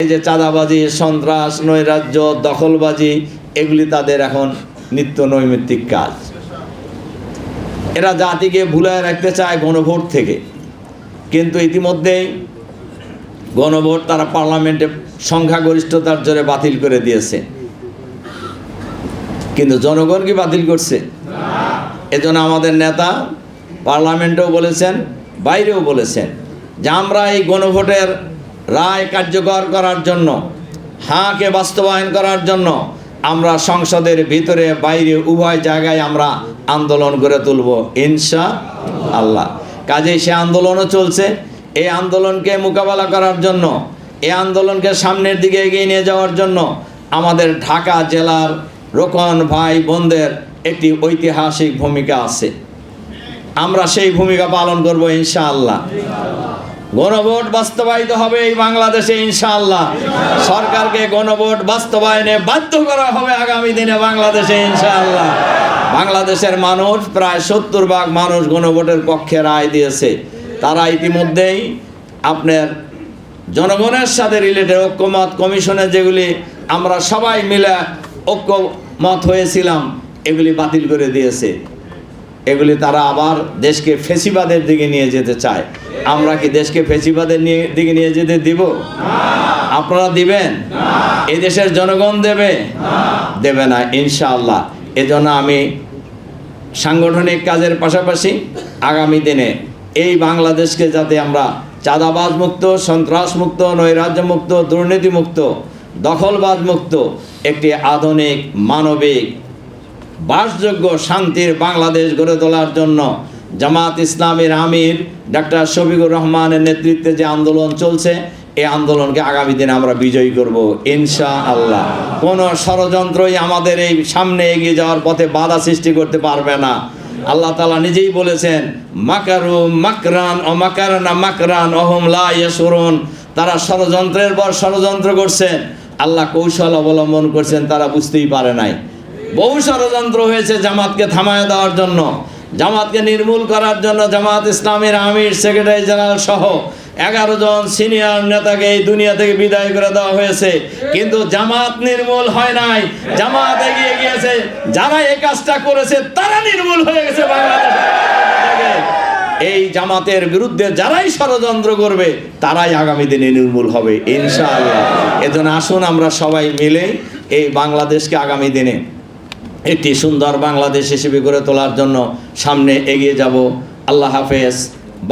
যে চাঁদাবাজি, সন্ত্রাস, নৈরাজ্য, দখলবাজি, এগুলি তাদের এখন নিত্য নৈমিত্তিক কাজ। এরা জাতিকে ভুলায় রাখতে চায় গণভোট থেকে, কিন্তু ইতিমধ্যেই গণভোট তারা পার্লামেন্টে সংখ্যাগরিষ্ঠতার জোরে বাতিল করে দিয়েছে। কিন্তু জনগণ কি বাতিল করছে? এজন্য আমাদের নেতা পার্লামেন্টেও বলেছেন, বাইরেও বলেছেন যে আমরা এই গণভোটের রায় কার্যকর করার জন্য, হাঁকে বাস্তবায়ন করার জন্য আমরা সংসদের ভিতরে বাইরে উভয় জায়গায় আমরা আন্দোলন গড়ে তুলব ইনশাআল্লাহ। কাজেই সে আন্দোলনও চলছে। এই আন্দোলনকে মোকাবেলা করার জন্য, এই আন্দোলনকে সামনের দিকে এগিয়ে নিয়ে যাওয়ার জন্য আমাদের ঢাকা জেলার রোকন ভাই বোনদের একটি ঐতিহাসিক ভূমিকা আছে। আমরা সেই ভূমিকা পালন করব ইনশাআল্লাহ। গণভোট বাস্তবায়িত হবে এই বাংলাদেশে ইনশাআল্লাহ। সরকারকে গণভোট বাস্তবায়নে বাধ্য করা হবে আগামী দিনে বাংলাদেশে ইনশাআল্লাহ। বাংলাদেশের মানুষ প্রায় 70% মানুষ গণভোটের পক্ষে রায় দিয়েছে। তারা ইতিমধ্যেই আপনার জনগণের সাথে রিলেটেড ঐক্যমত কমিশনে যেগুলি আমরা সবাই মিলে ঐক্যমত হয়েছিলাম, এগুলি বাতিল করে দিয়েছে। এগুলি তারা আবার দেশকে ফেসিবাদের দিকে নিয়ে যেতে চায়। আমরা কি দেশকে ফেসিবাদের দিকে নিয়ে যেতে দিব? আপনারা দিবেন? এই দেশের জনগণ দেবে? দেবে না ইনশাআল্লাহ। এজন্য আমি সাংগঠনিক কাজের পাশাপাশি আগামী দিনে এই বাংলাদেশকে যাতে আমরা চাঁদাবাজ মুক্ত, সন্ত্রাস মুক্ত, নৈরাজ্য মুক্ত, দুর্নীতি মুক্ত, দখলবাজ মুক্ত একটি আধুনিক, মানবিক, বাসযোগ্য, শান্তির বাংলাদেশ গড়ে তোলার জন্য জামাত ইসলামের আমির ডাক্তার শফিকুর রহমানের নেতৃত্বে যে আন্দোলন চলছে, এই আন্দোলনকে আগামী দিনে আমরা বিজয়ী করব ইনশাআল্লাহ। কোনো ষড়যন্ত্রই আমাদের এই সামনে এগিয়ে যাওয়ার পথে বাধা সৃষ্টি করতে পারবে না। আল্লাহ তাআলা নিজেই বলেছেন, মাকারু মাকরান ও মাকারনা মাকরান ওহুম লা ইয়াশউরুন। তারা ষড়যন্ত্রের পর ষড়যন্ত্র করছেন, আল্লাহ কৌশল অবলম্বন করছেন, তারা বুঝতেই পারে নাই। বহু ষড়যন্ত্র হয়েছে জামাতকে থামায় দেওয়ার জন্য, জামাতকে নির্মূল করার জন্য। জামাত ইসলামের আমির, সেক্রেটারি জেনারেল সহ 11 জন সিনিয়র নেতাকে এই দুনিয়া থেকে বিদায় করে দেওয়া হয়েছে, কিন্তু জামাত নির্মূল হয় নাই। জামাত এগিয়ে গিয়েছে। যারা এই কাজটা করেছে তারা নির্মূল হয়ে গেছে বাংলাদেশে। এই জামাতের বিরুদ্ধে যারাই ষড়যন্ত্র করবে তারাই আগামী দিনে নির্মূল হবে ইনশাআল্লাহ। এজন্য আসুন আমরা সবাই মিলে এই বাংলাদেশকে আগামী দিনে একটি সুন্দর বাংলাদেশ হিসেবে গড়ে তোলার জন্য সামনে এগিয়ে যাব। আল্লাহ হাফেজ।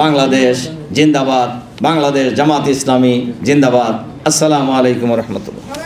বাংলাদেশ জিন্দাবাদ। বাংলাদেশ জামাত ইসলামী জিন্দাবাদ। আসসালামু আলাইকুম রহমতুল্লাহ।